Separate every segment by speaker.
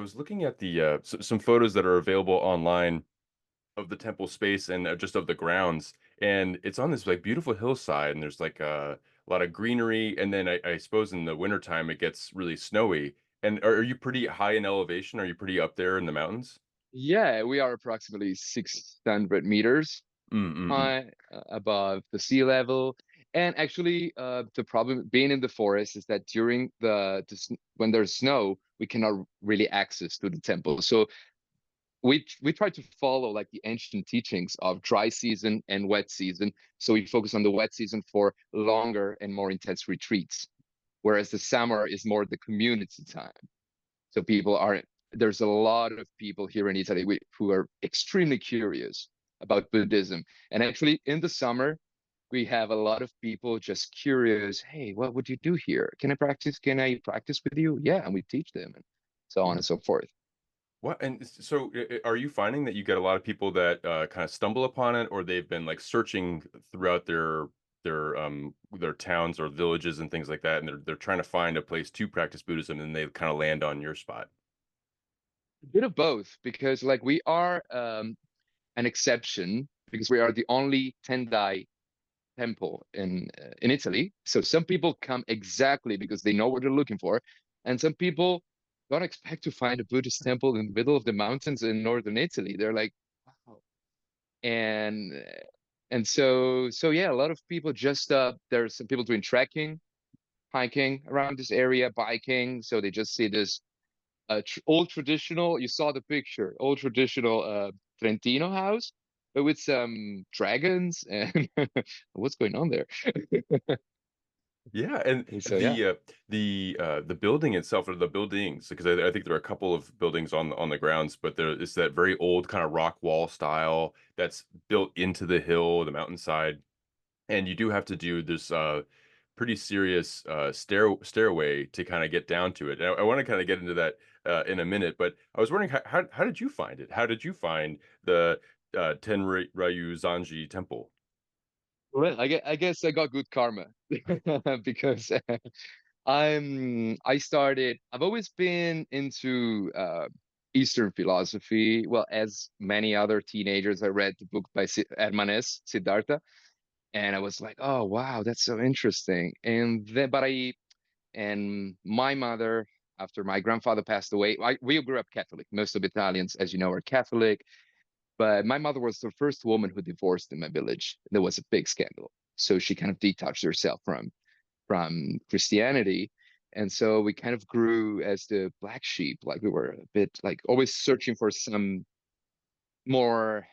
Speaker 1: was looking at the some photos that are available online of the temple space and just of the grounds, and it's on this like beautiful hillside, and there's like a lot of greenery, and then I suppose in the wintertime it gets really snowy. And are you pretty high in elevation? Are you pretty up there in the mountains?
Speaker 2: Yeah, we are approximately 600 meters
Speaker 1: Mm-mm-mm.
Speaker 2: high above the sea level. And actually, the problem being in the forest is that during when there's snow, we cannot really access to the temple. So we try to follow like the ancient teachings of dry season and wet season. So we focus on the wet season for longer and more intense retreats, whereas the summer is more the community time. So there's a lot of people here in Italy who are extremely curious about Buddhism. And actually, in the summer, we have a lot of people just curious. Hey, what would you do here? Can I practice? Can I practice with you? Yeah, and we teach them, and so on and so forth.
Speaker 1: What and so are you finding that you get a lot of people that kind of stumble upon it, or they've been like searching throughout their towns or villages and things like that, and they're trying to find a place to practice Buddhism, and they kind of land on your spot?
Speaker 2: A bit of both, because like we are an exception because we are the only Tendai temple in Italy. So some people come exactly because they know what they're looking for, and some people don't expect to find a Buddhist temple in the middle of the mountains in northern Italy. They're like, wow. And so yeah, a lot of people just there's some people doing trekking, hiking around this area, biking. So they just see this old traditional. You saw the picture, old traditional Trentino house, but with some dragons and what's going on there?
Speaker 1: Yeah, and
Speaker 2: And so yeah,
Speaker 1: the building itself, or the buildings, because I think there are a couple of buildings on the grounds, but there is that very old kind of rock wall style that's built into the hill, the mountainside. And you do have to do this pretty serious stairway to kind of get down to it. And I want to kind of get into that in a minute, but I was wondering how did you find it? How did you find the Tenryuzanji Temple?
Speaker 2: well, I guess I got good karma because I've always been into Eastern philosophy. Well, as many other teenagers, I read the book by Hermanes Siddhartha, and I was like, oh wow, that's so interesting. And my mother, after my grandfather passed away, we grew up Catholic. Most of Italians, as you know, are Catholic. But my mother was the first woman who divorced in my village. There was a big scandal. So she kind of detached herself from Christianity. And so we kind of grew as the black sheep. Like we were a bit like always searching for some more,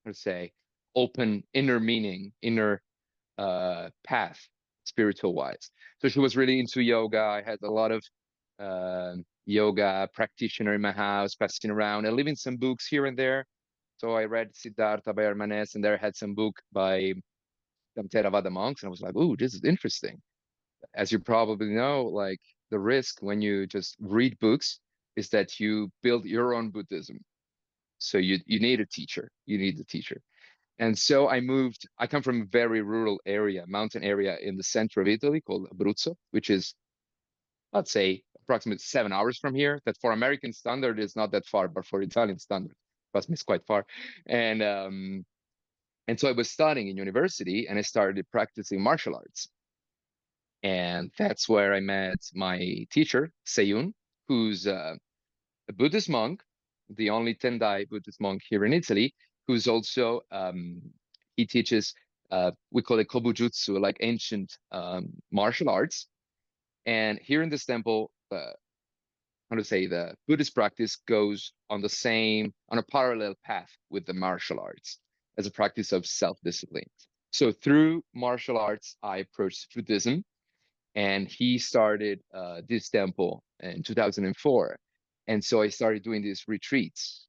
Speaker 2: let's say, open inner meaning, inner path, spiritual wise. So she was really into yoga. I had a lot of yoga practitioner in my house, passing around and leaving some books here and there. So I read Siddhartha by Hermanes, and there I had some book by some Theravada monks, and I was like, "Ooh, this is interesting." As you probably know, like the risk when you just read books is that you build your own Buddhism. So you need a teacher. You need the teacher. And so I moved. I come from a very rural area, mountain area in the center of Italy called Abruzzo, which is, I'd say, approximately 7 hours from here. That for American standard is not that far, but for Italian standard, trust me, it's quite far. And um, and so I was studying in university, and I started practicing martial arts. And that's where I met my teacher, Seiun, who's a Buddhist monk, the only Tendai Buddhist monk here in Italy, who's also he teaches we call it kobujutsu, like ancient martial arts. And here in this temple, how to say, the Buddhist practice goes on a parallel path with the martial arts as a practice of self-discipline. So through martial arts, I approached Buddhism, and he started this temple in 2004. And so I started doing these retreats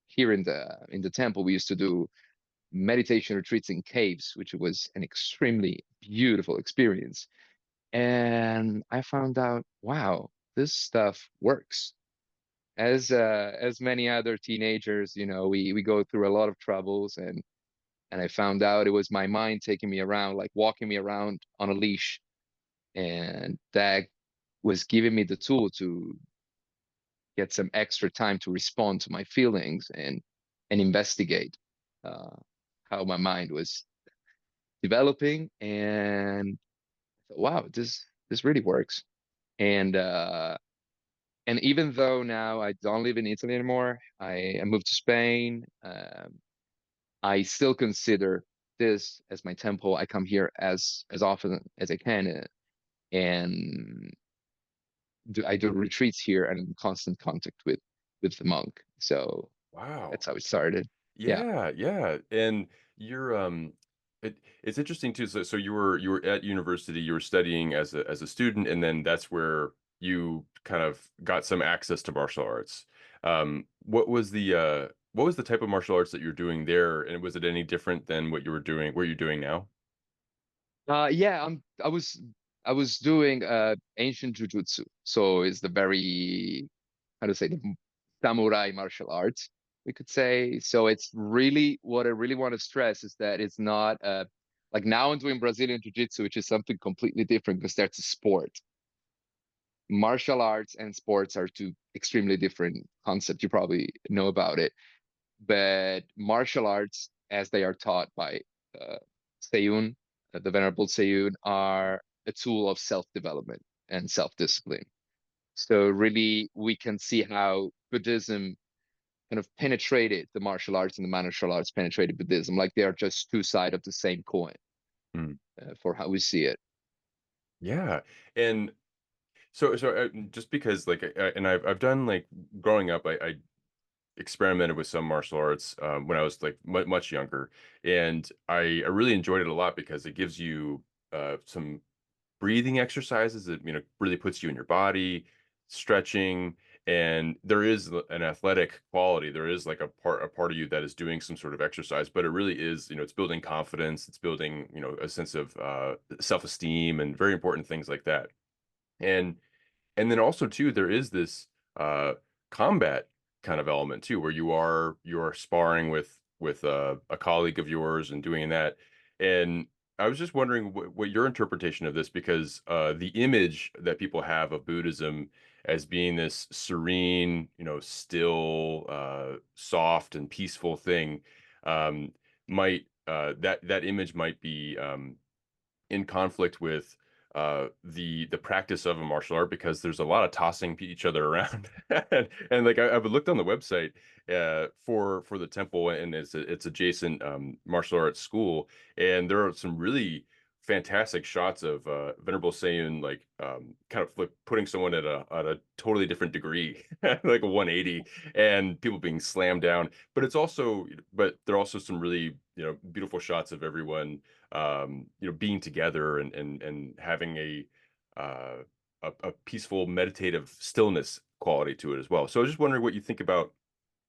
Speaker 2: here in the temple. We used to do meditation retreats in caves, which was an extremely beautiful experience. And I found out, wow, this stuff works. As many other teenagers, we go through a lot of troubles, and I found out it was my mind taking me around, like walking me around on a leash, and that was giving me the tool to get some extra time to respond to my feelings and investigate uh, how my mind was developing. And I thought, wow, this really works. And and even though now I don't live in Italy anymore, I moved to Spain. I still consider this as my temple. I come here as often as I can, and I do retreats here and in constant contact with the monk. So
Speaker 1: Wow.
Speaker 2: that's how it started. Yeah.
Speaker 1: Yeah, yeah. And you're it's interesting too. So you were at university, you were studying as a student, and then that's where you kind of got some access to martial arts. What was the type of martial arts that you're doing there, and was it any different than what you're doing now?
Speaker 2: Yeah, I was doing ancient jujutsu. So it's the very, how to say, the samurai martial arts, we could say. So it's really, what I really want to stress is that it's not like now I'm doing Brazilian jiu-jitsu, which is something completely different because that's a sport. Martial arts and sports are two extremely different concepts. You probably know about it. But martial arts, as they are taught by uh, Seiun, the Venerable Seiun, are a tool of self-development and self-discipline. So really, we can see how Buddhism kind of penetrated the martial arts and the martial arts penetrated Buddhism, like they are just two sides of the same coin
Speaker 1: Hmm.
Speaker 2: for how we see it.
Speaker 1: Yeah. And just because like and I've done like growing up I experimented with some martial arts when I was like much younger, and I really enjoyed it a lot because it gives you some breathing exercises that really puts you in your body, stretching, and there is an athletic quality. There is like a part of you that is doing some sort of exercise, but it really is it's building confidence, it's building a sense of self-esteem and very important things like that. And then also too, there is this combat kind of element too, where you are sparring with a colleague of yours and doing that. And I was just wondering what your interpretation of this, because the image that people have of Buddhism as being this serene, still, soft and peaceful thing, um, might that image might be in conflict with the practice of a martial art, because there's a lot of tossing each other around. And like I've looked on the website for the temple, and it's adjacent martial arts school, and there are some really fantastic shots of Venerable Seiun like kind of like putting someone at a totally different degree, like a 180, and people being slammed down. But there are also some really beautiful shots of everyone being together and having uh, a peaceful, meditative stillness quality to it as well. So I was just wondering what you think about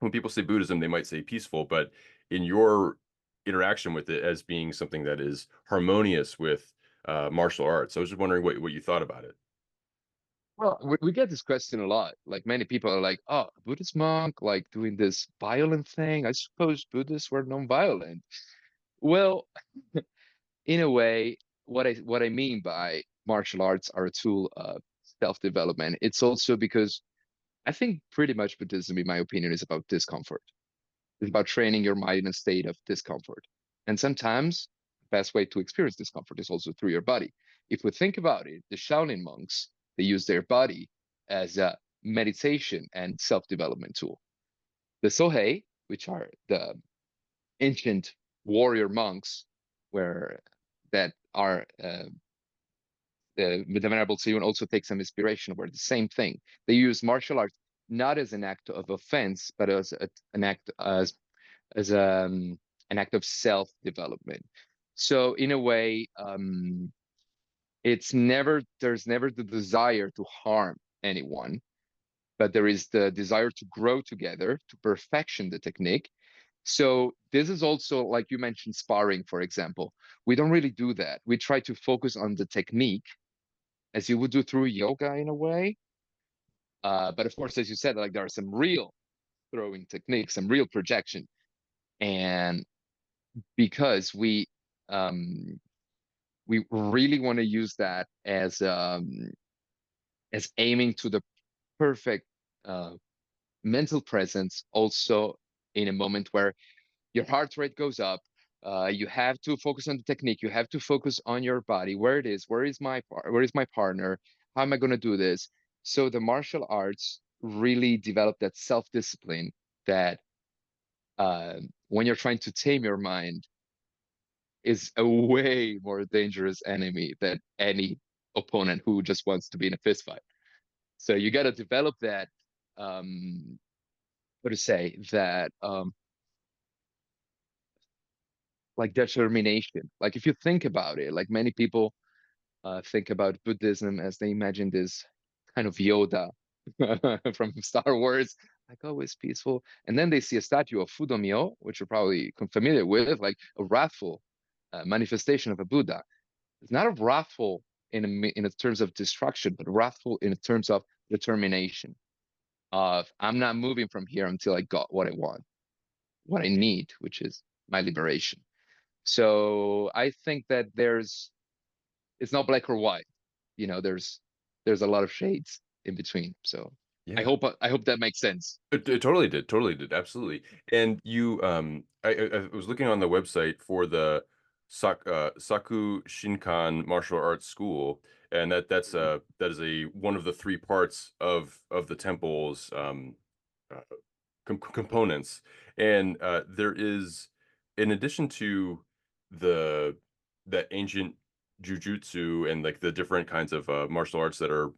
Speaker 1: when people say Buddhism, they might say peaceful, but in your interaction with it as being something that is harmonious with martial arts. I was just wondering what you thought about it.
Speaker 2: Well, we get this question a lot. Like many people are like, "Oh, a Buddhist monk, like doing this violent thing. I suppose Buddhists were non-violent." Well, in a way, what I mean by martial arts are a tool of self-development. It's also because I think pretty much Buddhism, in my opinion, is about discomfort. It's about training your mind in a state of discomfort. And sometimes the best way to experience discomfort is also through your body. If we think about it, the Shaolin monks, they use their body as a meditation and self-development tool. The Sohei, which are the ancient warrior monks, where that are the Venerable Seiun also takes some inspiration where the same thing. They use martial arts not as an act of offense, but as an act as an act of self-development. So in a way, there's never the desire to harm anyone, but there is the desire to grow together, to perfection the technique. So this is also, like you mentioned, sparring, for example. We don't really do that. We try to focus on the technique as you would do through yoga in a way. But of course, as you said, like there are some real throwing techniques, some real projection. And because we really want to use that as aiming to the perfect uh, mental presence also in a moment where your heart rate goes up. You have to focus on the technique. You have to focus on your body, where it is, where is my partner? How am I going to do this? So the martial arts really develop that self-discipline that when you're trying to tame your mind is a way more dangerous enemy than any opponent who just wants to be in a fist fight. So you got to develop that, what to say, that like determination. Like if you think about it, like many people think about Buddhism as they imagine this kind of Yoda from Star Wars, like always peaceful. And then they see a statue of Fudomyo, which you're probably familiar with, like a wrathful manifestation of a Buddha. It's not a wrathful in a terms of destruction, but wrathful in terms of determination. Of I'm not moving from here until I got what I want, what I need, which is my liberation. So I think that it's not black or white. There's a lot of shades in between. So
Speaker 1: Yeah.
Speaker 2: I hope that makes sense.
Speaker 1: It totally did, absolutely. And you, I was looking on the website for the Saku Shinkan martial arts school, and that is a one of the three parts of the temple's uh, components. And there is, in addition to the that ancient jujutsu and like the different kinds of martial arts that are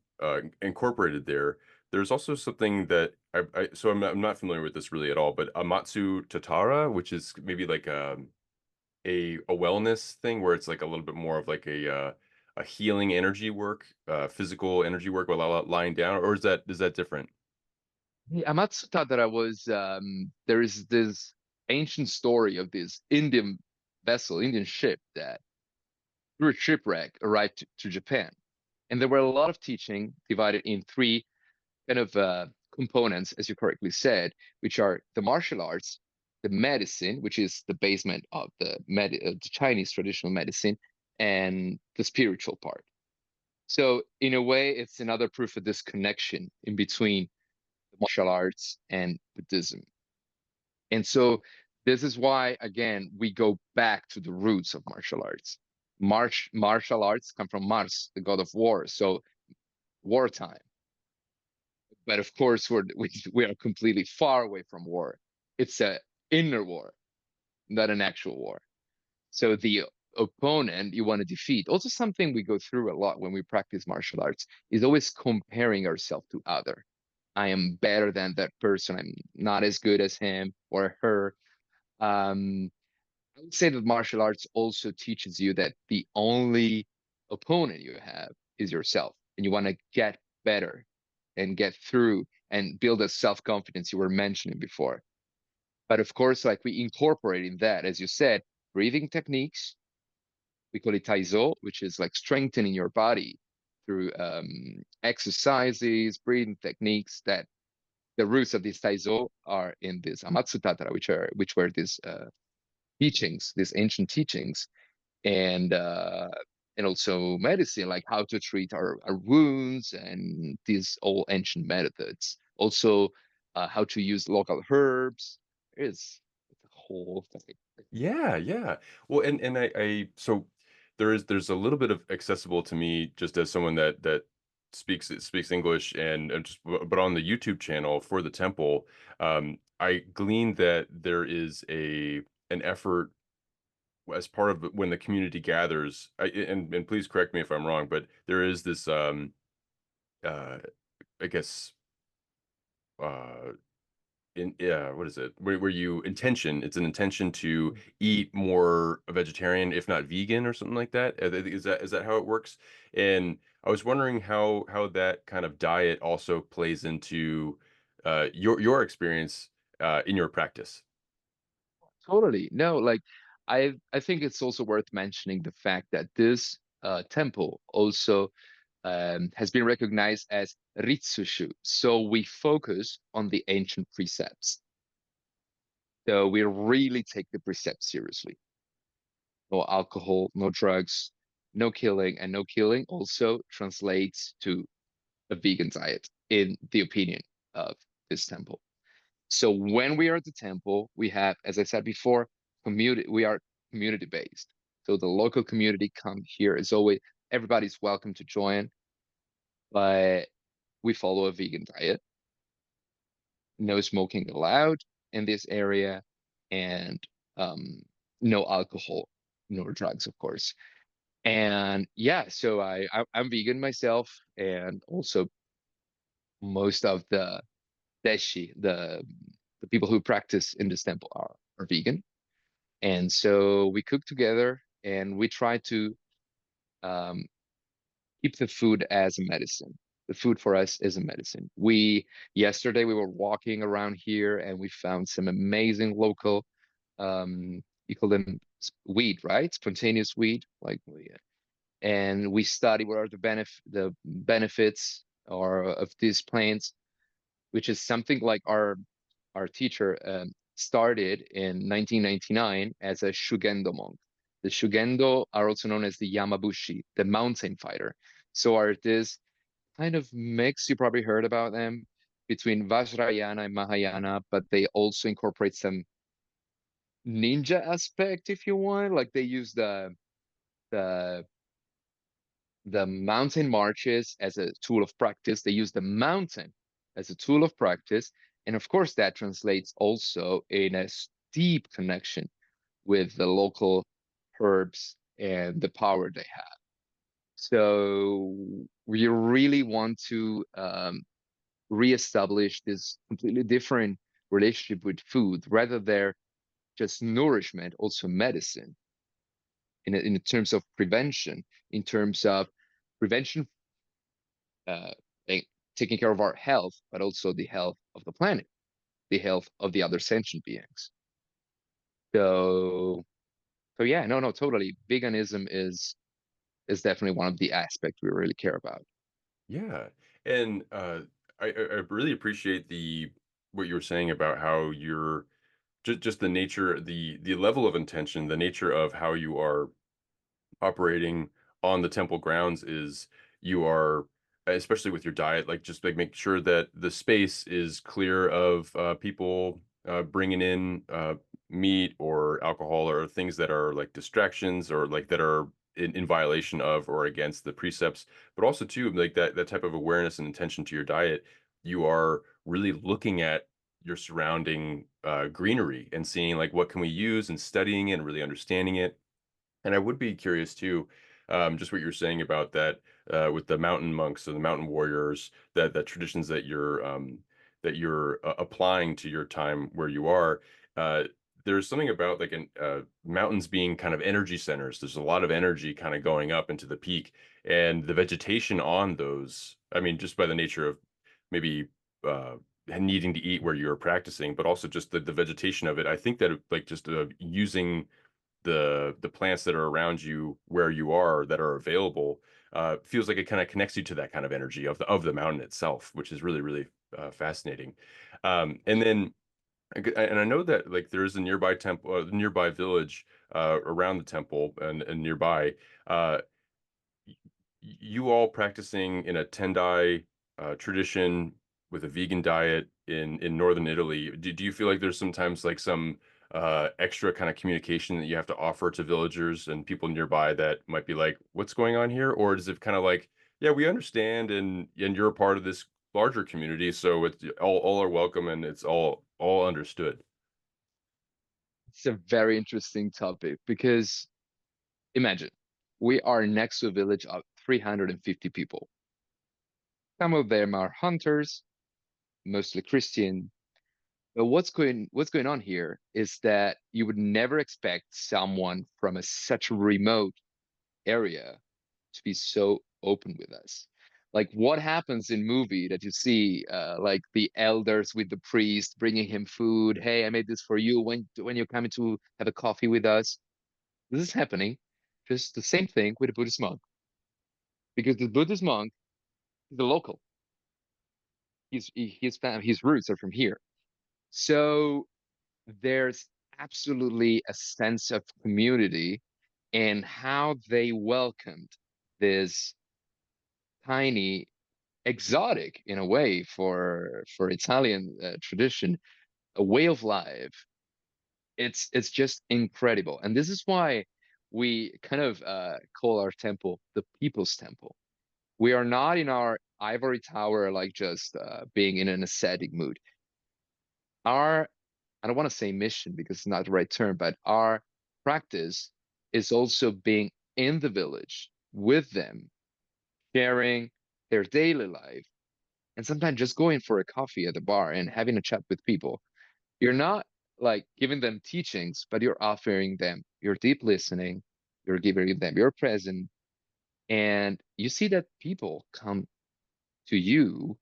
Speaker 1: incorporated there, there's also something that I'm not familiar with this really at all, but Amatsu Tatara, which is maybe like a wellness thing where it's like a little bit more of like a healing energy work, physical energy work while lying down, or is that different?
Speaker 2: Yeah, Amatsu Tadara was there is this ancient story of this Indian vessel, Indian ship that through a shipwreck arrived to Japan. And there were a lot of teaching divided in three kind of components, as you correctly said, which are the martial arts, the medicine, which is the basement of the Chinese traditional medicine, and the spiritual part. So in a way, it's another proof of this connection in between the martial arts and Buddhism. And so this is why, again, we go back to the roots of martial arts. Martial arts come from Mars, the god of war. So wartime. But of course, we are completely far away from war. It's a inner war, not an actual war. So the opponent you want to defeat, also something we go through a lot when we practice martial arts, is always comparing ourselves to other. I am better than that person. I'm not as good as him or her. Um, I would say that martial arts also teaches you that the only opponent you have is yourself, and you want to get better and get through and build a self-confidence you were mentioning before. But of course, like we incorporate in that, as you said, breathing techniques. We call it Taizo, which is like strengthening your body through exercises, breathing techniques. That the roots of this Taizo are in this Amatsu Tatara, which were these teachings, these ancient teachings, and uh, and also medicine, like how to treat our wounds and these all ancient methods. Also, how to use local herbs. It's a whole thing.
Speaker 1: Yeah, yeah. Well, and I so there's a little bit of accessible to me just as someone that speaks English and just but on the YouTube channel for the temple, I gleaned that there is a an effort as part of when the community gathers. And please correct me if I'm wrong, but there is this uh I guess uh in yeah, what is it? Where you intention, it's an intention to eat more vegetarian, if not vegan or something like that. Is that how it works? And I was wondering how that kind of diet also plays into your experience in your practice.
Speaker 2: Totally. No, like I think it's also worth mentioning the fact that this temple also has been recognized as Ritsushu. So we focus on the ancient precepts. So we really take the precepts seriously. No alcohol, no drugs, no killing, and no killing also translates to a vegan diet in the opinion of this temple. So when we are at the temple, we have, as I said before, community. We are community based. So the local community come here. Is always everybody's welcome to join, but we follow a vegan diet. No smoking allowed in this area, and um, no alcohol nor drugs, of course. And yeah, so I'm vegan myself, and also most of the deshi, the people who practice in this temple are vegan. And so we cook together and we try to um, keep the food as a medicine. The food for us is a medicine. Yesterday we were walking around here and we found some amazing local, you call them weed, right? Spontaneous weed, and we study what are the benefits or of these plants, which is something like our teacher started in 1999 as a Shugendo monk. The Shugendo are also known as the Yamabushi, the mountain fighter. So are this kind of mix, you probably heard about them, between Vajrayana and Mahayana, but they also incorporate some ninja aspect, if you want. Like they use the the mountain marches as a tool of practice. They use the mountain as a tool of practice. And of course, that translates also in a deep connection with the local herbs and the power they have. So we really want to reestablish this completely different relationship with food, rather than just nourishment, also medicine in terms of prevention, in terms of prevention uh, taking care of our health, but also the health of the planet, the health of the other sentient beings. So, so yeah, no, totally. Veganism is definitely one of the aspects we really care about.
Speaker 1: Yeah, and I really appreciate the what you were saying about how you're just the nature, the level of intention, the nature of how you are operating on the temple grounds is you are, especially with your diet, like just like make sure that the space is clear of people bringing in meat or alcohol or things that are like distractions or like that are in violation of or against the precepts, but also too like that type of awareness and intention to your diet. You are really looking at your surrounding greenery and seeing like what can we use and studying it and really understanding it. And I would be curious too, just what you're saying about that with the mountain monks and the mountain warriors, that traditions that you're applying to your time where you are. Uh, there's something about like mountains being kind of energy centers. There's a lot of energy kind of going up into the peak, and the vegetation on those. I mean, just by the nature of maybe needing to eat where you're practicing, but also just the vegetation of it. I think that like just using the plants that are around you where you are that are available feels like it kind of connects you to that kind of energy of the mountain itself, which is really really fascinating. And then and I know that like there is a nearby temple, nearby village around the temple and nearby. Uh, you all practicing in a Tendai tradition with a vegan diet in northern Italy, do you feel like there's sometimes like some extra kind of communication that you have to offer to villagers and people nearby that might be like, what's going on here? Or is it kind of like, yeah, we understand and you're a part of this larger community, so it's all are welcome and it's all understood.
Speaker 2: It's a very interesting topic because imagine we are next to a village of 350 people. Some of them are hunters, mostly Christian. But what's going on here is that you would never expect someone from such a remote area to be so open with us. Like what happens in movie that you see, like the elders with the priest bringing him food. Hey, I made this for you when you're coming to have a coffee with us. This is happening. Just the same thing with a Buddhist monk, because the Buddhist monk is a local. His roots are from here. So there's absolutely a sense of community and how they welcomed this tiny exotic in a way for Italian tradition a way of life. It's just incredible. And this is why we kind of call our temple the people's temple. We are not in our ivory tower, like just being in an ascetic mood. Our, I don't want to say mission because it's not the right term, but our practice is also being in the village with them, sharing their daily life, and sometimes just going for a coffee at the bar and having a chat with people. You're not like giving them teachings, but you're offering them your deep listening, you're giving them your present, and you see that people come to you.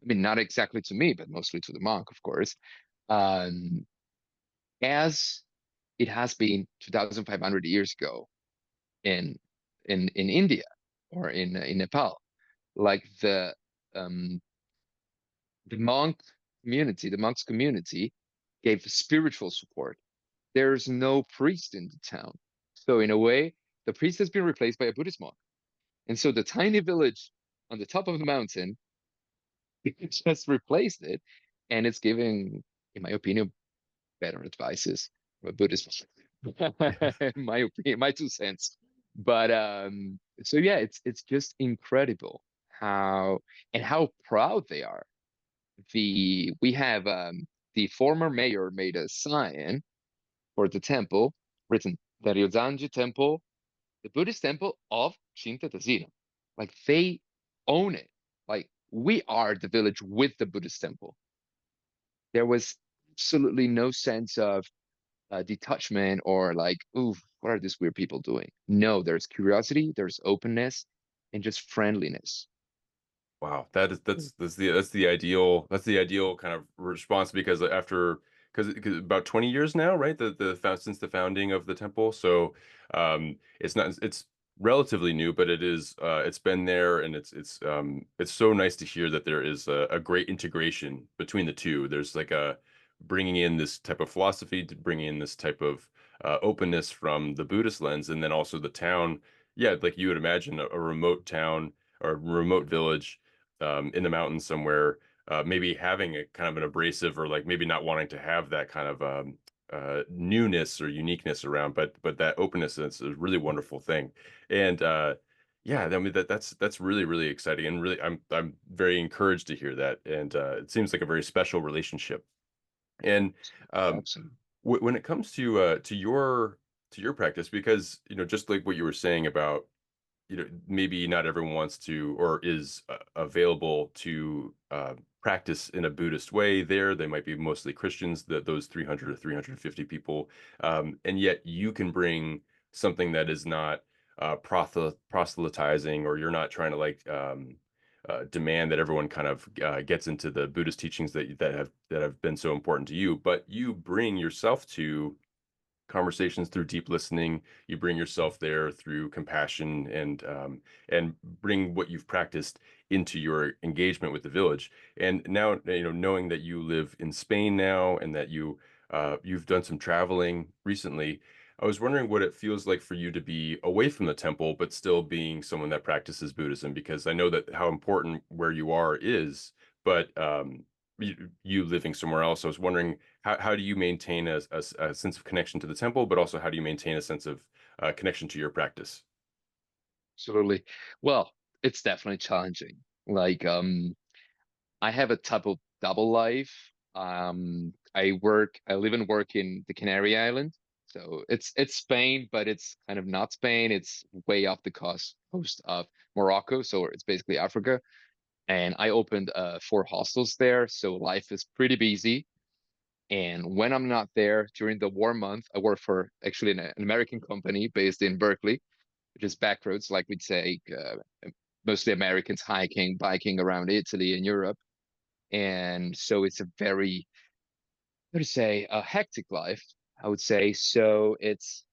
Speaker 2: I mean, not exactly to me, but mostly to the monk, of course, um, as it has been 2,500 years ago in in India or in Nepal. Like um, the monks community gave spiritual support. There's no priest in the town. So in a way, the priest has been replaced by a Buddhist monk. And so the tiny village on the top of the mountain just replaced it. And it's giving, in my opinion, better advices from a Buddhist in my opinion, my 2 cents. But so yeah, it's just incredible how and how proud they are. We have the former mayor made a sign for the temple written Tenryuzanji Temple, the Buddhist temple of Cinte Tesino. Like they own it. Like we are the village with the Buddhist temple. There was absolutely no sense of detachment or like, ooh, what are these weird people doing? No, there's curiosity, there's openness, and just friendliness.
Speaker 1: Wow, that's the ideal kind of response because after because about 20 years now, right? Since the founding of the temple. So it's not it's relatively new, but it's been there and it's so nice to hear that there is a great integration between the two. There's like a bringing in this type of philosophy, to bringing in this type of openness from the Buddhist lens, and then also the town. Yeah, like you would imagine a remote town or remote village in the mountains somewhere, maybe having a kind of an abrasive or like maybe not wanting to have that kind of newness or uniqueness around, but that openness is a really wonderful thing. And yeah, I mean that's really really exciting and really I'm very encouraged to hear that. And it seems like a very special relationship. And um,
Speaker 2: Absolutely.
Speaker 1: when it comes to your practice, because just like what you were saying about maybe not everyone wants to or is available to practice in a Buddhist way there. They might be mostly Christians, those 300 or 350 people. And yet you can bring something that is not proselytizing, or you're not trying to like demand that everyone kind of gets into the Buddhist teachings that have been so important to you, but you bring yourself to conversations through deep listening. You bring yourself there through compassion and bring what you've practiced into your engagement with the village. And now, knowing that you live in Spain now and that you've done some traveling recently, I was wondering what it feels like for you to be away from the temple, but still being someone that practices Buddhism, because I know that how important where you are is, but you living somewhere else. I was wondering how do you maintain a sense of connection to the temple, but also how do you maintain a sense of connection to your practice?
Speaker 2: Absolutely. Well, it's definitely challenging. Like, I have a type of double life. I live and work in the Canary Island. So it's Spain, but it's kind of not Spain. It's way off the coast of Morocco. So it's basically Africa. And I opened 4 hostels there. So life is pretty busy. And when I'm not there during the warm month, I work for actually an American company based in Berkeley, which is backroads, like we'd say, mostly Americans hiking, biking around Italy and Europe. And so it's a very, how to say, a hectic life, I would say. So it's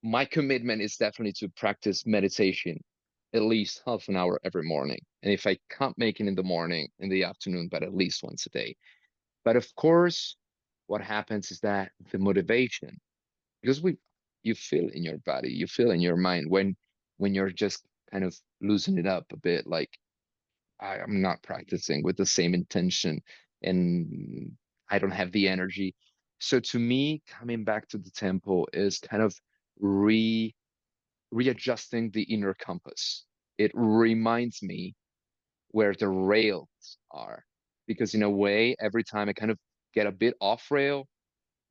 Speaker 2: my commitment is definitely to practice meditation at least half an hour every morning. And if I can't make it in the morning, in the afternoon, but at least once a day. But of course, what happens is that the motivation, because you feel in your body, you feel in your mind when you're just kind of losing it up a bit, like I am not practicing with the same intention. And I don't have the energy. So to me, coming back to the temple is kind of re readjusting the inner compass. It reminds me where the rails are. Because in a way, every time I kind of get a bit off rail,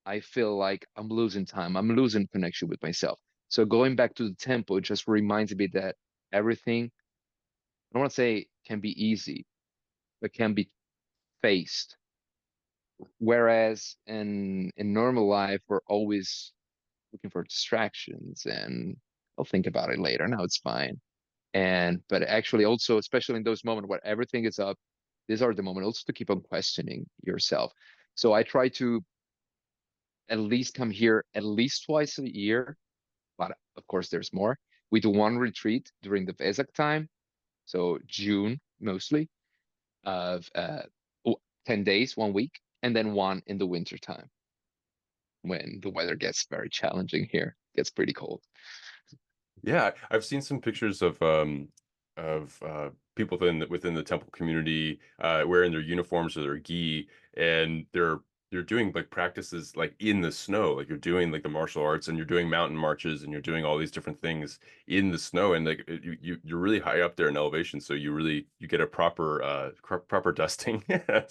Speaker 2: I feel like I'm losing time. I'm losing connection with myself. So going back to the temple, it just reminds me that everything, I don't want to say can be easy, but can be faced. Whereas in normal life, we're always looking for distractions and I'll think about it later. Now it's fine. And but actually also, especially in those moments where everything is up, these are the moments also to keep on questioning yourself. So I try to at least come here at least twice a year, but of course there's more. We do one retreat during the Vesak time, so June mostly, of 10 days, 1 week, and then one in the winter time when the weather gets very challenging here. It gets pretty cold.
Speaker 1: Yeah, I've seen some pictures of people within the temple community wearing their uniforms or their gi, and they're doing like practices like in the snow, like you're doing like the martial arts and you're doing mountain marches and you're doing all these different things in the snow, and like you're really high up there in elevation, so you get a proper proper dusting,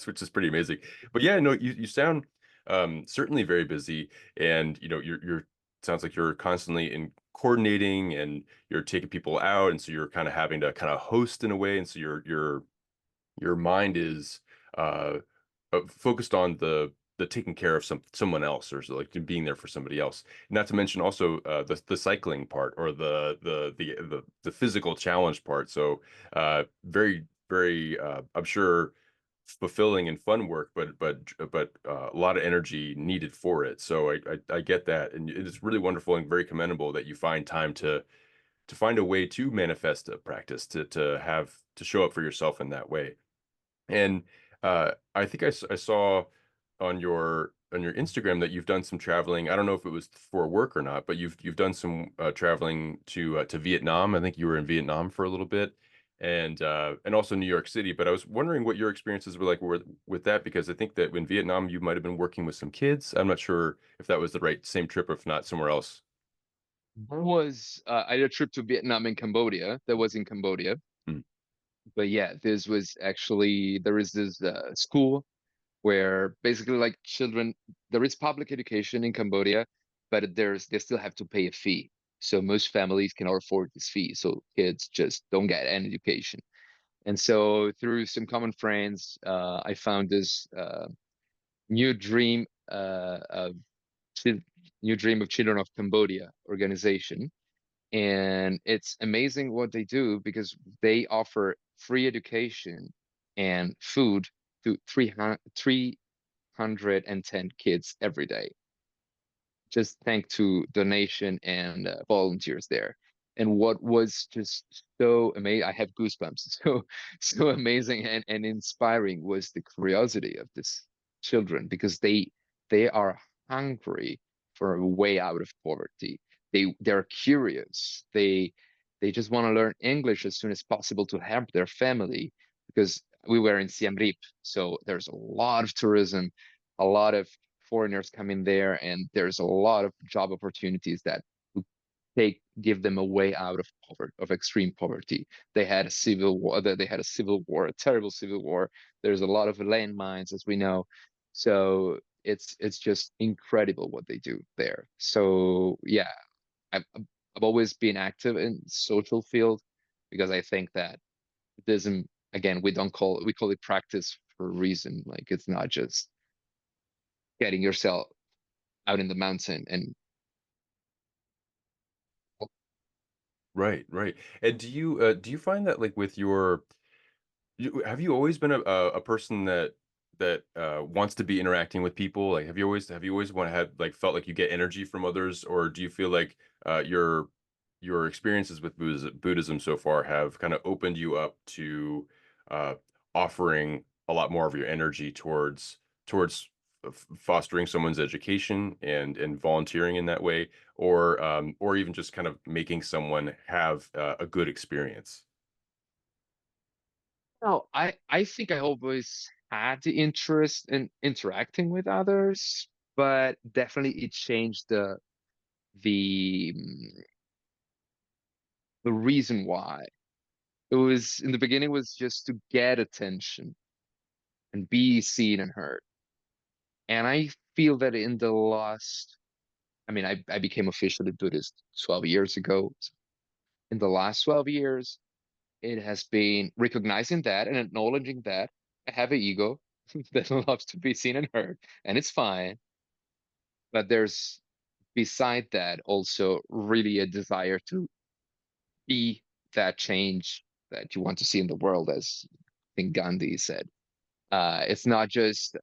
Speaker 1: which is pretty amazing. But yeah, no, you sound certainly very busy, and you know you're sounds like you're constantly in coordinating and you're taking people out, and so you're kind of having to kind of host in a way, and so your mind is uh focused on the taking care of someone else, or so like being there for somebody else. Not to mention also the cycling part, or the physical challenge part. So very very I'm sure fulfilling and fun work, but a lot of energy needed for it. So I get that, and it is really wonderful and very commendable that you find time to find a way to manifest a practice, to have to show up for yourself in that way. And I think I saw on your Instagram that you've done some traveling. I don't know if it was for work or not, but you've done some traveling to Vietnam. I think you were in Vietnam for a little bit, and also New York City. But I was wondering what your experiences were like with that, because I think that in Vietnam you might have been working with some kids. I'm not sure if that was the right same trip, or if not somewhere else.
Speaker 2: I did a trip to Vietnam and Cambodia. That was in Cambodia.
Speaker 1: Mm.
Speaker 2: But yeah, this was actually there is this school where basically like children, there is public education in Cambodia, but they still have to pay a fee. So most families cannot afford this fee. So kids just don't get any education. And so through some common friends, I found this new dream of new dream of children of Cambodia organization. And it's amazing what they do because they offer free education and food to 310 kids every day, just thanks to donation and volunteers there. And what was just so amazing, I have goosebumps, so amazing and inspiring was the curiosity of these children because they are hungry for a way out of poverty. They're curious. They just want to learn English as soon as possible to help their family because we were in Siem Reap, so there's a lot of tourism, a lot of foreigners come in there, and there's a lot of job opportunities that give them a way out of poverty, of extreme poverty. They had a civil war. They had a civil war, a terrible civil war. There's a lot of landmines, as we know. So it's just incredible what they do there. So yeah, I've always been active in social field because I think that Buddhism, again, we call it practice for a reason. Like it's not just getting yourself out in the mountain and
Speaker 1: Right, right. And do you find that like with your have you always been a person that wants to be interacting with people? Like, have you always want to have like felt like you get energy from others, or do you feel like your experiences with Buddhism so far have kind of opened you up to uh, offering a lot more of your energy towards fostering someone's education and volunteering in that way, or even just kind of making someone have a good experience?
Speaker 2: no, I think I always had the interest in interacting with others, but definitely it changed the the reason why. It was in the beginning was just to get attention and be seen and heard. And I feel that in the last, I mean, I became officially Buddhist 12 years ago. In the last 12 years, it has been recognizing that and acknowledging that I have an ego that loves to be seen and heard, and it's fine. But there's beside that also really a desire to be that change that you want to see in the world, as I think Gandhi said. It's not just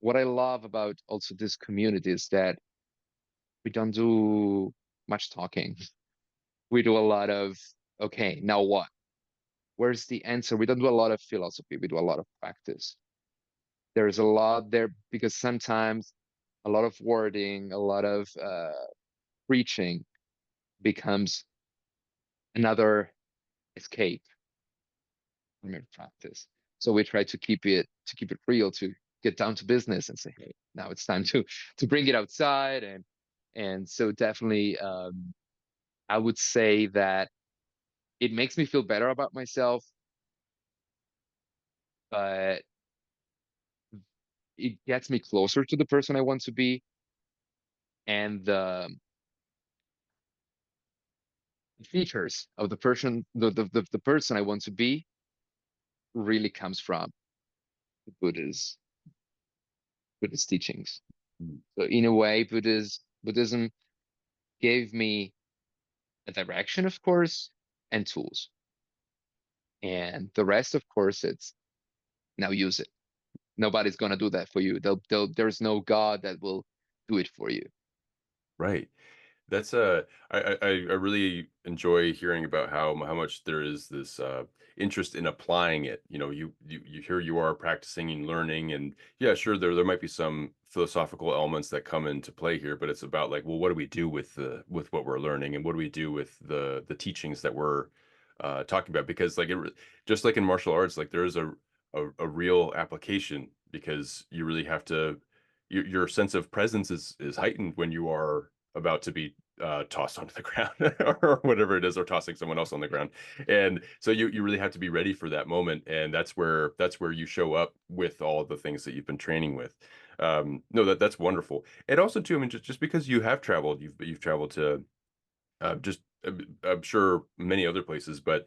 Speaker 2: what I love about also this community is that we don't do much talking. We do a lot of, okay, now what? Where's the answer? We don't do a lot of philosophy. We do a lot of practice. There's a lot there because sometimes a lot of wording, a lot of preaching becomes another escape from your practice. So we try to keep it real, to get down to business and say, hey, now it's time to bring it outside. And so definitely I would say that it makes me feel better about myself, but it gets me closer to the person I want to be. And the features of the person, the person I want to be really comes from the Buddhist teachings.
Speaker 1: Mm.
Speaker 2: So in a way, Buddhism gave me a direction, of course, and tools. And the rest, of course, it's now use it. Nobody's gonna do that for you. There's no God that will do it for you.
Speaker 1: Right. That's I really enjoy hearing about how much there is this interest in applying it. You know, you here you are practicing and learning, and yeah, sure there might be some philosophical elements that come into play here, but it's about like, well, what do we do with what we're learning, and what do we do with the teachings that we're talking about? Because like just like in martial arts, like there is a real application because you really have to your sense of presence is heightened when you are about to be tossed onto the ground or whatever it is, or tossing someone else on the ground. And so you really have to be ready for that moment. And that's where you show up with all the things that you've been training with. No, that's wonderful. And also too, I mean, just because you have traveled, you've traveled to just I'm sure many other places, but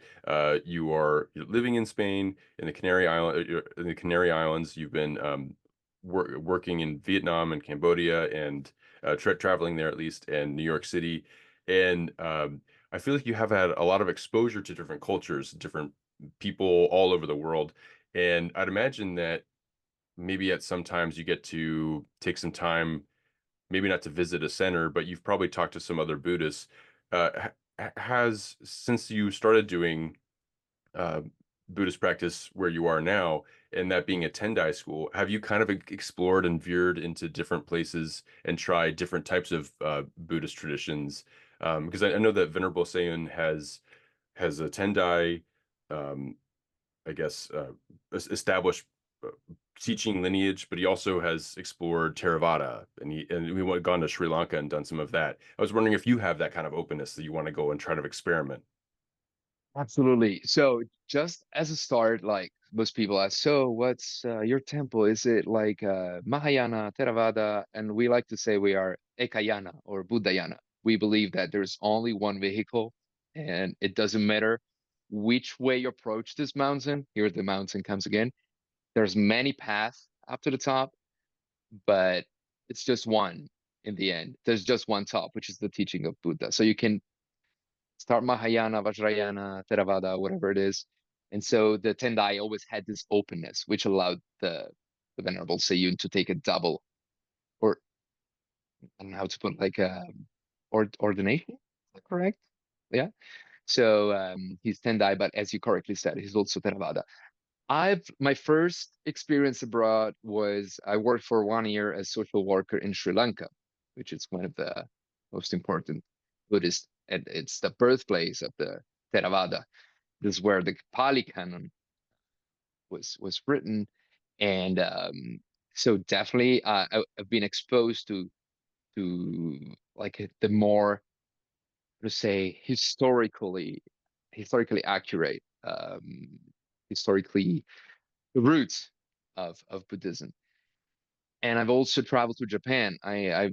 Speaker 1: you're living in Spain in the Canary Islands. You've been working in Vietnam and Cambodia and traveling there at least, and New York City, and I feel like you have had a lot of exposure to different cultures, different people all over the world, and I'd imagine that maybe at some times you get to take some time maybe not to visit a center, but you've probably talked to some other Buddhists. Has since you started doing uh, Buddhist practice where you are now, and that being a Tendai school, have you kind of explored and veered into different places and tried different types of Buddhist traditions? Because I know that Venerable Seiun has a Tendai, um, I guess, established uh, teaching lineage, but he also has explored Theravada, and we went gone to Sri Lanka and done some of that. I was wondering if you have that kind of openness that you want to go and try to experiment.
Speaker 2: Absolutely. So just as a start, like most people ask, so what's your temple? Is it like Mahayana, Theravada? And we like to say we are Ekayana or Buddhayana. We believe that there's only one vehicle and it doesn't matter which way you approach this mountain. Here the mountain comes again. There's many paths up to the top, but it's just one in the end. There's just one top, which is the teaching of Buddha. So you can start Mahayana, Vajrayana, Theravada, whatever it is. And so the Tendai always had this openness, which allowed the Venerable Seiun to take a double, or I don't know how to put, like a ordination. Is that correct? Yeah. So he's Tendai, but as you correctly said, he's also Theravada. I've my first experience abroad was I worked for 1 year as social worker in Sri Lanka, which is one of the most important Buddhist, and it's the birthplace of the Theravada. This is where the Pali Canon was written, And so definitely, I've been exposed to like the more, let's say, historically accurate, historically the roots of Buddhism. And I've also traveled to Japan. I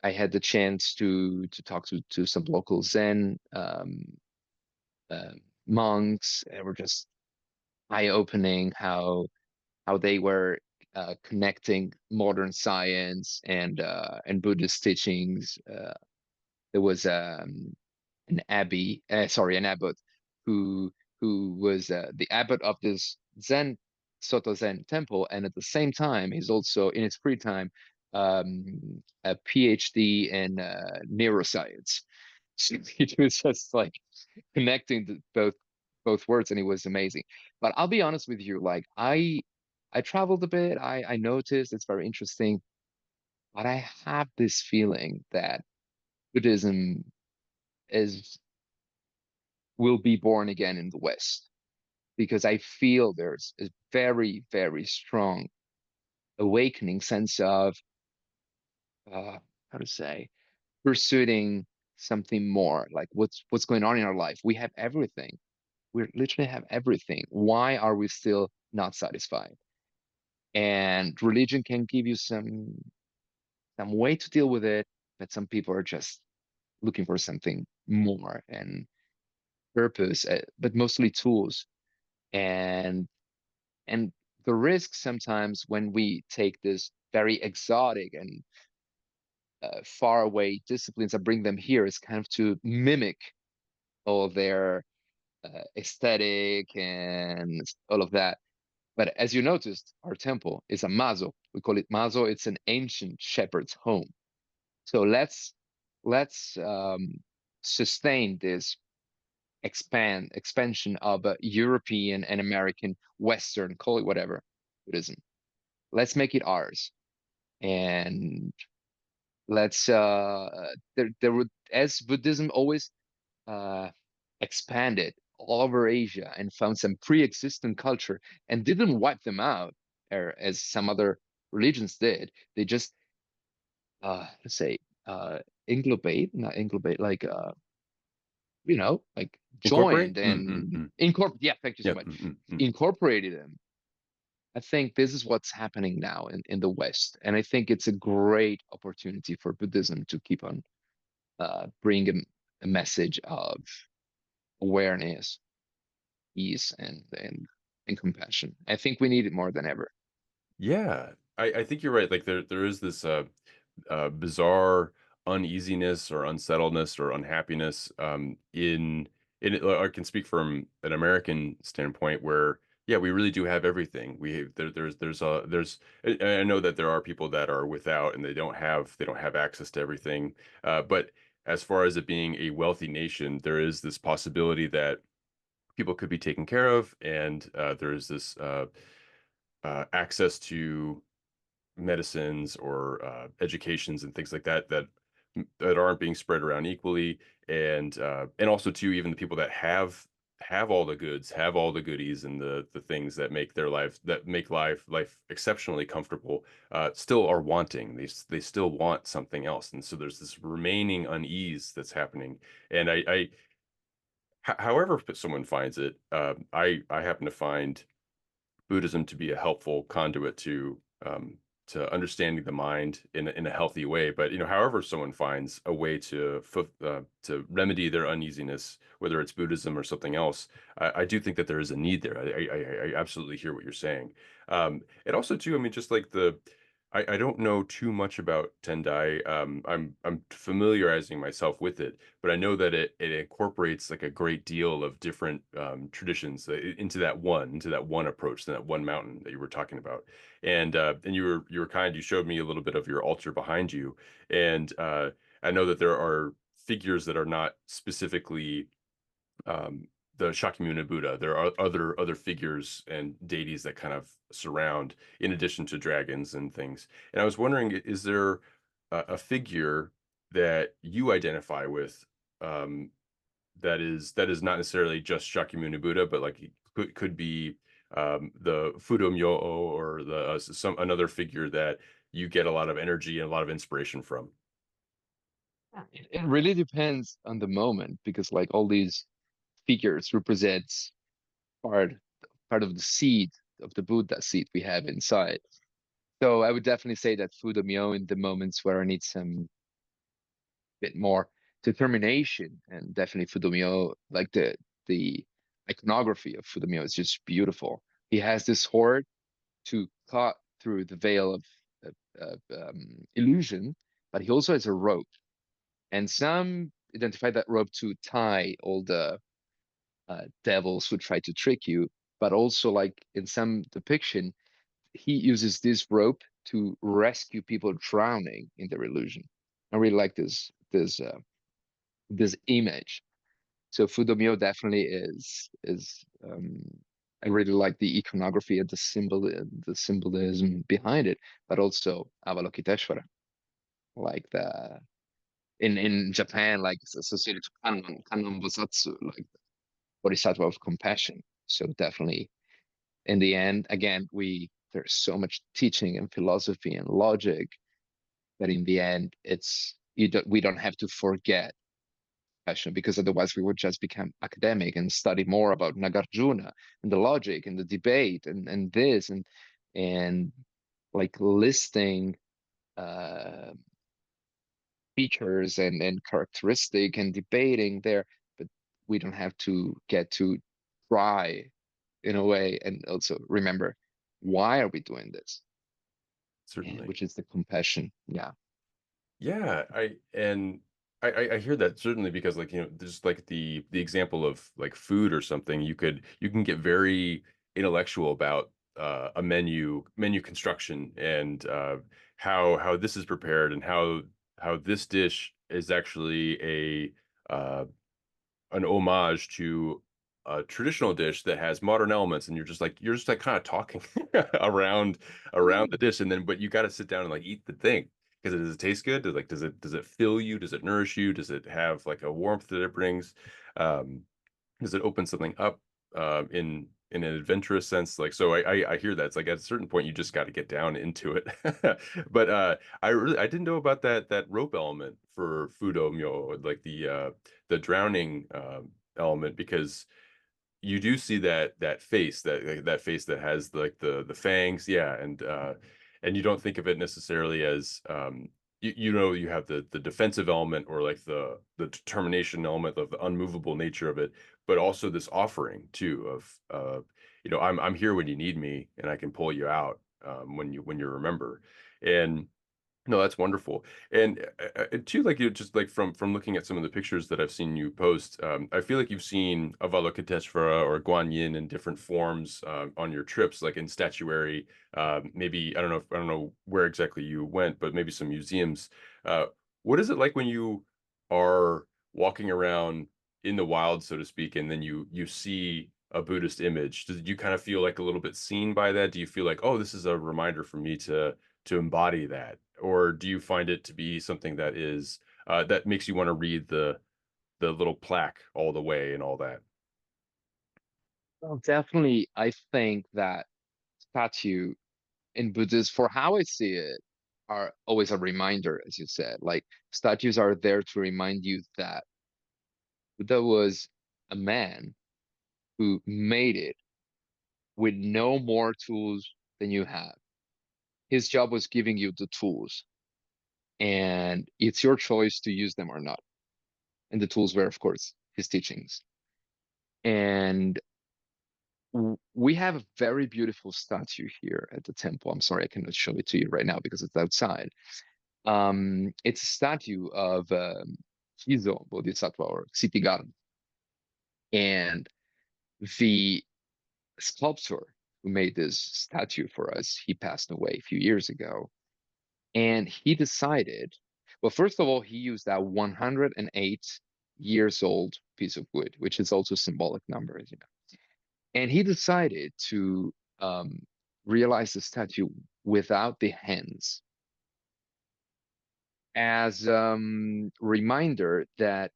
Speaker 2: had the chance to talk to some local Zen uh, monks. They were just eye-opening how they were connecting modern science and Buddhist teachings. There was an abbot who was the abbot of this Zen Soto Zen temple, and at the same time, he's also in his free time a PhD in neuroscience. So he was just like connecting both words, and it was amazing. But I'll be honest with you, like I traveled a bit. I noticed it's very interesting, but I have this feeling that Buddhism is will be born again in the West because I feel there's a very, very strong awakening sense of uh, how to say pursuing something more, like what's going on in our life. We have everything. We literally have everything. Why are we still not satisfied? And religion can give you some way to deal with it, but some people are just looking for something more and purpose, but mostly tools. And And the risk sometimes when we take this very exotic and far away disciplines and bring them here is kind of to mimic all their aesthetic and all of that. But as you noticed, our temple is a mazo. We call it mazo. It's an ancient shepherd's home. So let's sustain this expansion of European and American, Western, call it whatever, Buddhism. Let's make it ours. And let's there would, as Buddhism always uh expanded all over Asia and found some pre-existing culture and didn't wipe them out, or as some other religions did. They just let's say inglobate, not inglobate, like like
Speaker 1: Incorporate?
Speaker 2: joined
Speaker 1: Mm, mm,
Speaker 2: and
Speaker 1: mm.
Speaker 2: incorporate. Yeah, thank you so
Speaker 1: Yeah.
Speaker 2: much.
Speaker 1: Mm, mm, mm.
Speaker 2: Incorporated them. I think this is what's happening now in the West. And I think it's a great opportunity for Buddhism to keep on bringing a message of awareness, ease, and compassion. I think we need it more than ever.
Speaker 1: Yeah, I think you're right. Like there is this bizarre uneasiness or unsettledness or unhappiness in it. I can speak from an American standpoint where yeah, we really do have everything. I know that there are people that are without and they don't have access to everything. But as far as it being a wealthy nation, there is this possibility that people could be taken care of, and there is this access to medicines or educations and things like that that aren't being spread around equally, and also too even the people that have all the goods, have all the goodies and the things that make their life that make life exceptionally comfortable, still are wanting. They still want something else, and so there's this remaining unease that's happening. And however someone finds it, I happen to find Buddhism to be a helpful conduit to understanding the mind in a healthy way. But however someone finds a way to remedy their uneasiness, whether it's Buddhism or something else, I do think that there is a need there. I absolutely hear what you're saying. And also too, I mean, just like I don't know too much about Tendai. I'm familiarizing myself with it, but I know that it incorporates like a great deal of different traditions into that one approach, that one mountain that you were talking about. And you were kind. You showed me a little bit of your altar behind you, and I know that there are figures that are not specifically the Shakyamuni Buddha. There are other figures and deities that kind of surround, in addition to dragons and things. And I was wondering, is there a figure that you identify with, that is not necessarily just Shakyamuni Buddha, but like it could be the Fudomyo or the some another figure that you get a lot of energy and a lot of inspiration from?
Speaker 2: It really depends on the moment because like all these figures represents part part of the seed of the Buddha seed we have inside. So I would definitely say that Fudomyo in the moments where I need some bit more determination, and definitely Fudomyo, like the iconography of Fudomyo is just beautiful. He has this sword to cut through the veil of illusion, but he also has a rope, and some identify that rope to tie all the devils who try to trick you, but also like in some depiction, he uses this rope to rescue people drowning in their illusion. I really like this image. So Fudomyo definitely is I really like the iconography and the symbolism behind it, but also Avalokiteshvara, like the in Japan, like it's associated to Kannon Bosatsu, like Bodhisattva of compassion. So definitely in the end, again, we there's so much teaching and philosophy and logic that in the end we don't have to forget passion, because otherwise we would just become academic and study more about Nagarjuna and the logic and the debate and this and like listing uh features and characteristic and debating there, but we don't have to get too dry in a way, and also remember why are we doing this, and
Speaker 1: Certainly.
Speaker 2: which is the compassion. Yeah.
Speaker 1: Yeah, I hear that certainly because like just like the example of like food or something, you can get very intellectual about a menu construction and how this is prepared and how this dish is actually a an homage to a traditional dish that has modern elements, and you're just like kind of talking around around the dish, and then but you got to sit down and like eat the thing because does it taste good? Does it fill you? Does it nourish you? Does it have like a warmth that it brings? Um, does it open something up in an adventurous sense? Like so, I hear that it's like at a certain point you just got to get down into it. But I didn't know about that rope element for Fudo Myo, like the drowning element, because you do see that face that face that has like the fangs, yeah, and you don't think of it necessarily as you know you have the defensive element or like the determination element of the unmovable nature of it, but also this offering too of I'm here when you need me and I can pull you out when you remember. And no, that's wonderful. And too, like you just like from looking at some of the pictures that I've seen you post, I feel like you've seen Avalokiteshvara or Guanyin in different forms on your trips, like in statuary. Maybe I don't know where exactly you went, but maybe some museums. Uh, what is it like when you are walking around in the wild, so to speak, and then you see a Buddhist image? Did you kind of feel like a little bit seen by that? Do you feel like, oh, this is a reminder for me to embody that? Or do you find it to be something that is that makes you want to read the little plaque all the way and all that?
Speaker 2: Well, definitely, I think that statue in Buddhism, for how I see it, are always a reminder, as you said. Like statues are there to remind you that Buddha was a man who made it with no more tools than you have. His job was giving you the tools, and it's your choice to use them or not. And the tools were, of course, his teachings. And we have a very beautiful statue here at the temple. I'm sorry, I cannot show it to you right now because it's outside. It's a statue of Shizo Bodhisattva or Ksitigar. And the sculptor who made this statue for us, he passed away a few years ago. And he decided, well, first of all, he used that 108 years old piece of wood, which is also a symbolic number, as you know. And he decided to realize the statue without the hands as reminder that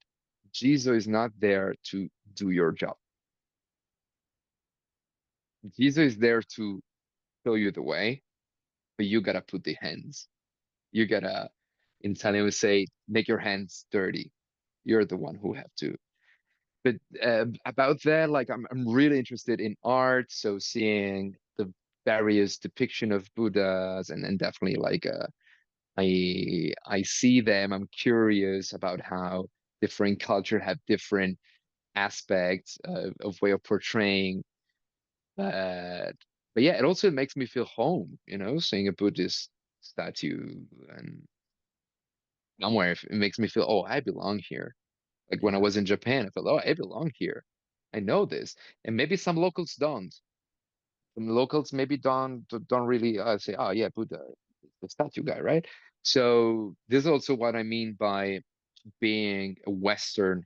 Speaker 2: Jesus is not there to do your job. Jesus is there to show you the way, but you gotta put the hands. You gotta, in Italian we say, make your hands dirty. You're the one who have to. But about that, like I'm really interested in art, so seeing the various depiction of Buddhas, and definitely like I see them. I'm curious about how different culture have different aspects of way of portraying. But but yeah, it also makes me feel home, seeing a Buddhist statue and somewhere. It makes me feel, oh, I belong here. Like when I
Speaker 1: Yeah.
Speaker 2: was in Japan, I felt, oh, I belong here. I know this. And maybe some locals don't. Some locals maybe don't really say, oh yeah, Buddha, the statue guy, right? So this is also what I mean by being a Western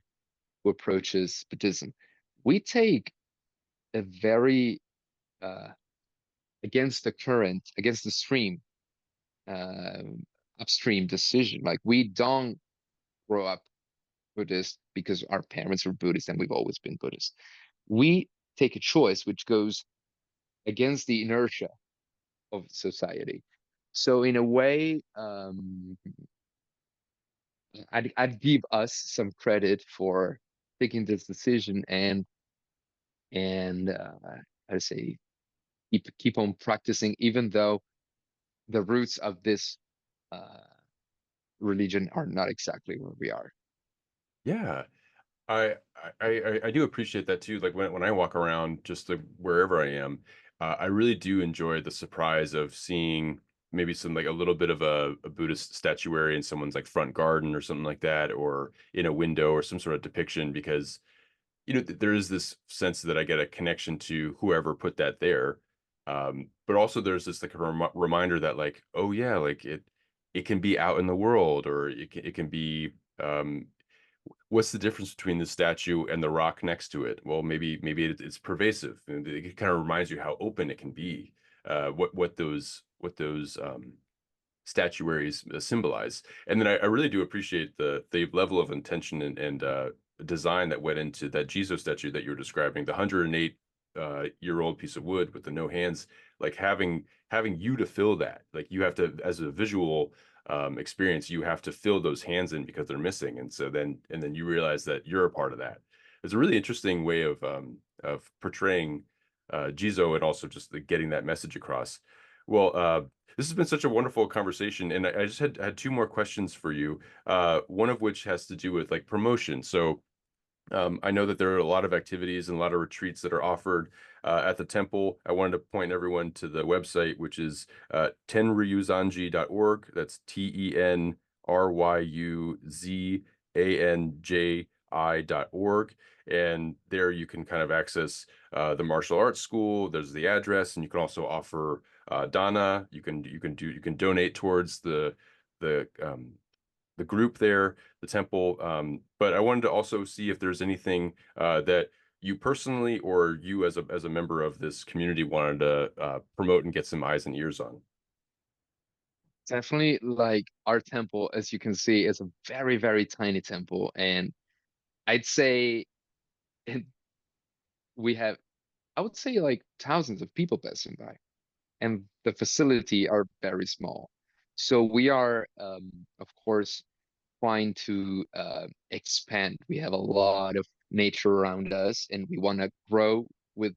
Speaker 2: who approaches Buddhism. We take a very uh, against the current, against the stream, uh, upstream decision. Like we don't grow up Buddhist because our parents were Buddhist and we've always been Buddhist. We take a choice which goes against the inertia of society. So in a way, I'd give us some credit for taking this decision and I'd say keep on practicing, even though the roots of this uh, religion are not exactly where we are.
Speaker 1: Yeah. I do appreciate that too. Like when I walk around just like wherever I am, I really do enjoy the surprise of seeing maybe some like a little bit of a Buddhist statuary in someone's like front garden or something like that, or in a window or some sort of depiction because there is this sense that I get a connection to whoever put that there. But also there's this like a reminder that like, oh yeah, like it can be out in the world or it can be what's the difference between the statue and the rock next to it? Well, maybe it's pervasive. And it kind of reminds you how open it can be. What those statuaries symbolize. And then I really do appreciate the level of intention and design that went into that Jesus statue that you were describing, the 108 year old piece of wood with the no hands, like having you to fill that. Like you have to, as a visual experience, you have to fill those hands in because they're missing. And then you realize that you're a part of that. It's a really interesting way of portraying Jizo and also just like, getting that message across. Well, this has been such a wonderful conversation, and I just had two more questions for you. One of which has to do with like promotion. So I know that there are a lot of activities and a lot of retreats that are offered at the temple. I wanted to point everyone to the website, which is tenryuzanji.org. That's TENRYUZANJI.org. And there you can kind of access the martial arts school. There's the address, and you can also offer dana. You can donate towards the group there, the temple. But I wanted to also see if there's anything that you personally or you as a member of this community wanted to promote and get some eyes and ears on.
Speaker 2: Definitely, like our temple, as you can see, is a very, very tiny temple. And I'd say we have, I would say, like thousands of people passing by, and the facility are very small. So we are, of course, trying to expand. We have a lot of nature around us, and we want to grow with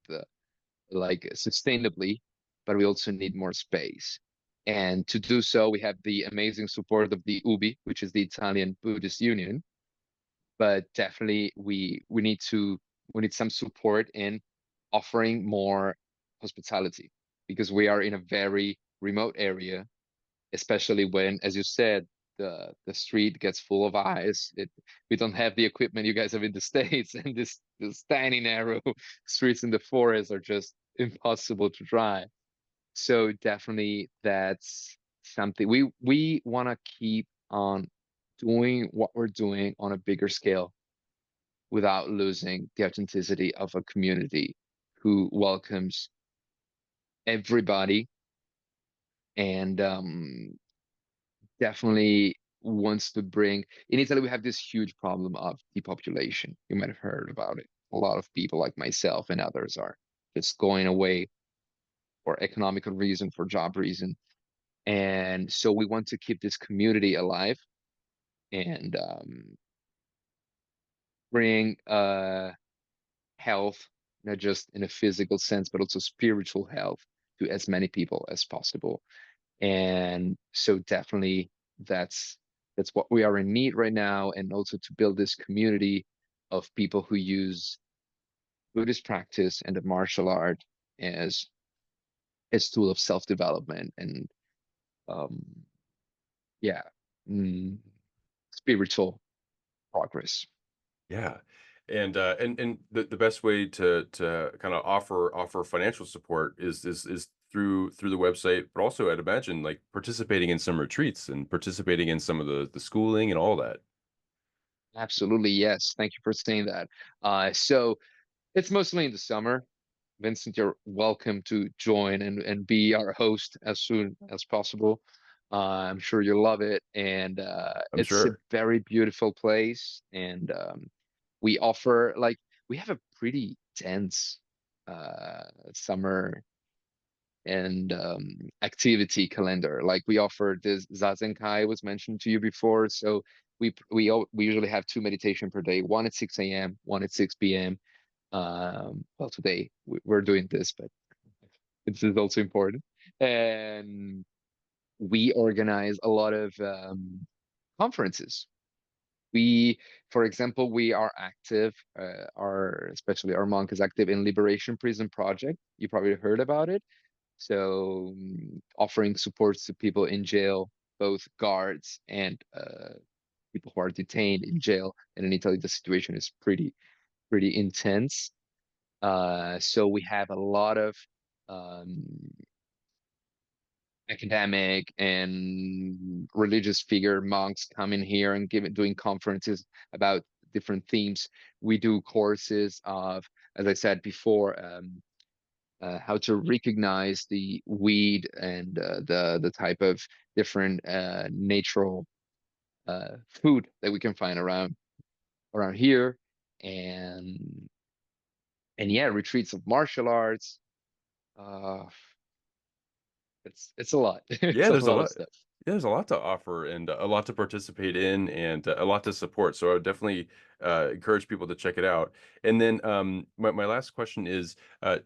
Speaker 2: like sustainably, but we also need more space. And to do so, we have the amazing support of the UBI, which is the Italian Buddhist Union. But definitely, we need some support in offering more hospitality because we are in a very remote area, especially when, as you said, the street gets full of ice. We don't have the equipment you guys have in the States, and this tiny narrow streets in the forest are just impossible to drive. So definitely that's something we want to keep on doing what we're doing on a bigger scale without losing the authenticity of a community who welcomes everybody and definitely wants to bring. In Italy, we have this huge problem of depopulation. You might have heard about it. A lot of people like myself and others are just going away for economical reason, for job reason. And so we want to keep this community alive and bring health, not just in a physical sense, but also spiritual health to as many people as possible. And so definitely that's that's what we are in need right now, and also to build this community of people who use Buddhist practice and the martial art as tool of self-development and um yeah, mm, spiritual progress.
Speaker 1: Yeah. And the best way to kind of offer financial support is through the website, but also I'd imagine like participating in some retreats and participating in some of the schooling and all that.
Speaker 2: Absolutely, yes. Thank you for saying that. So it's mostly in the summer. Vincent, you're welcome to join and be our host as soon as possible. I'm sure you'll love it. And
Speaker 1: I'm
Speaker 2: it's a
Speaker 1: sure.
Speaker 2: very beautiful place. And we offer, like, we have a pretty dense summer and activity calendar. Like we offer this Zazenkai was mentioned to you before. So we usually have two meditation per day, one at 6 a.m., one at 6 p.m. Well, today we're doing this, but this is also important. And we organize a lot of conferences. We, for example, we are active, especially our monk is active in Liberation Prison Project. You probably heard about it. So offering supports to people in jail, both guards and people who are detained in jail. And in Italy, the situation is pretty intense. So we have a lot of um, academic and religious figure monks coming here and doing conferences about different themes. We do courses of, as I said before, how to recognize the weed and the type of different natural food that we can find around here, and yeah, retreats of martial arts. Uh, it's a lot. It's
Speaker 1: Yeah,
Speaker 2: a
Speaker 1: there's a
Speaker 2: lot of
Speaker 1: lot.
Speaker 2: stuff.
Speaker 1: Yeah, there's a lot to offer and a lot to participate in and a lot to support. So I would definitely encourage people to check it out. And then my last question is,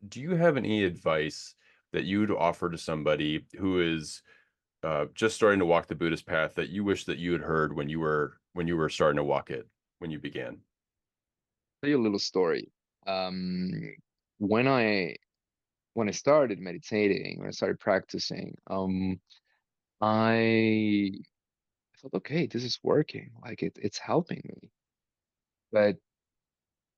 Speaker 1: do you have any advice that you would offer to somebody who is just starting to walk the Buddhist path that you wish that you had heard when you were starting to walk it when you began?
Speaker 2: Tell you a little story. Um, when I started meditating, when I started practicing, I thought, okay, this is working. Like it's helping me. But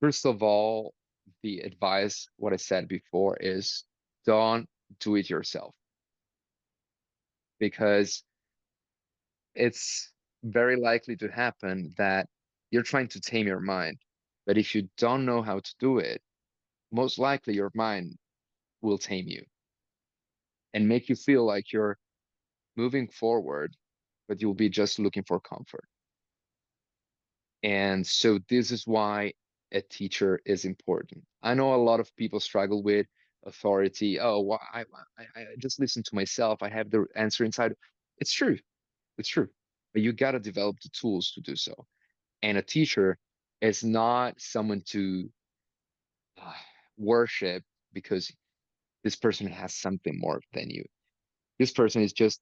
Speaker 2: first of all, the advice, what I said before, is don't do it yourself because it's very likely to happen that you're trying to tame your mind. But if you don't know how to do it, most likely your mind will tame you and make you feel like you're moving forward, but you'll be just looking for comfort. And so this is why a teacher is important. I know a lot of people struggle with authority. Oh, well, I just listen to myself. I have the answer inside. It's true. It's true. But you got to develop the tools to do so. And a teacher is not someone to uh, worship because this person has something more than you. This person is just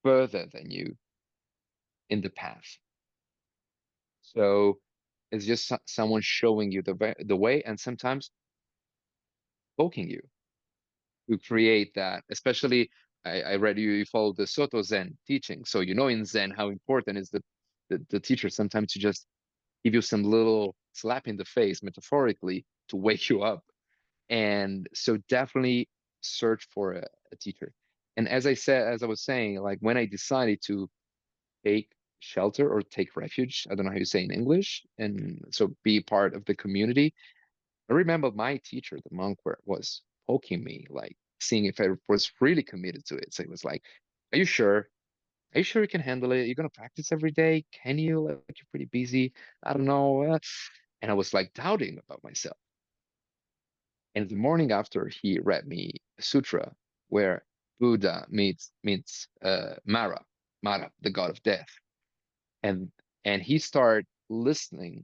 Speaker 2: further than you in the path. So it's just someone showing you the way and sometimes poking you to create that. Especially, I read you follow the Soto Zen teaching. So you know in Zen how important is the teacher sometimes to just give you some little slap in the face, metaphorically, to wake you up. And so definitely search for a teacher. And as I was saying, like when I decided to take shelter or take refuge, I don't know how you say in English, and so be part of the community. I remember my teacher, the monk, was poking me, like seeing if I was really committed to it. So he was like, "Are you sure? Are you sure you can handle it? You're gonna practice every day? Can you? Like, you're pretty busy. I don't know." And I was like doubting about myself. And the morning after, he read me a sutra where Buddha meets Mara, the god of death, and he started listening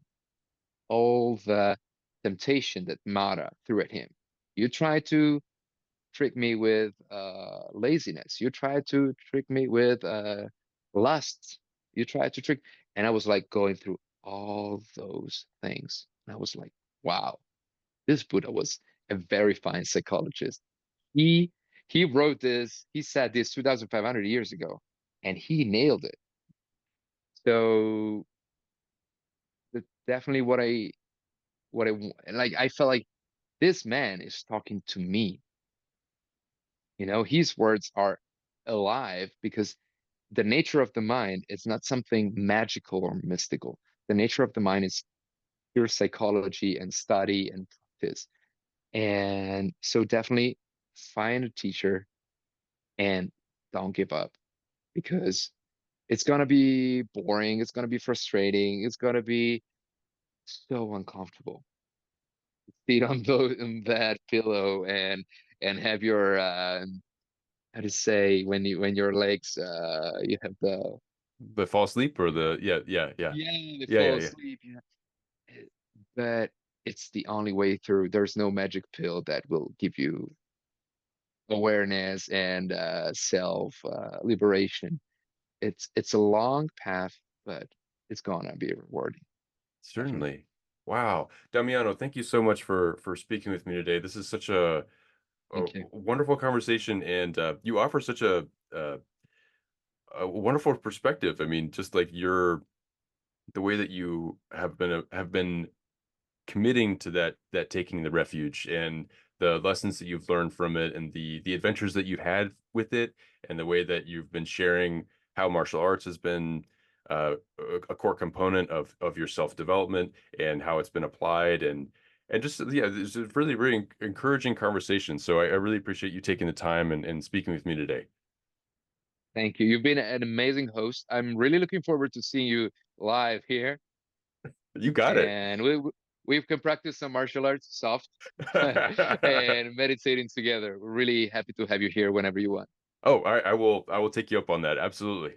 Speaker 2: all the temptation that Mara threw at him. You try to trick me with laziness. You try to trick me with lust. You try to trick, and I was like going through all those things. And I was like, wow, this Buddha was a very fine psychologist. He he wrote this, he said this 2,500 years ago, and he nailed it. So that's definitely like. I felt like this man is talking to me. His words are alive because the nature of the mind is not something magical or mystical. The nature of the mind is pure psychology and study and practice. And so definitely find a teacher and don't give up because it's going to be boring. It's going to be frustrating. It's going to be so uncomfortable. Sit on that pillow and have your how to say when your legs you have the
Speaker 1: The fall asleep or the
Speaker 2: yeah, they
Speaker 1: yeah
Speaker 2: fall
Speaker 1: yeah.
Speaker 2: asleep. Yeah. But it's the only way through. There's no magic pill that will give you awareness and self liberation. It's a long path, but it's gonna be rewarding, definitely.
Speaker 1: Certainly. Wow. Damiano, thank you so much for speaking with me today. This is such a
Speaker 2: Thank you.
Speaker 1: wonderful conversation, and you offer such a wonderful perspective. I mean, just like the way that you have been committing to that taking the refuge and the lessons that you've learned from it and the adventures that you've had with it and the way that you've been sharing how martial arts has been a core component of your self-development and how it's been applied and just yeah, it's a really really encouraging conversation. So I really appreciate you taking the time and speaking with me today.
Speaker 2: Thank you. You've been an amazing host. I'm really looking forward to seeing you live here,
Speaker 1: You got it.
Speaker 2: and we can practice some martial arts soft and meditating together. We're really happy to have you here whenever you want.
Speaker 1: Oh, I will take you up on that. Absolutely.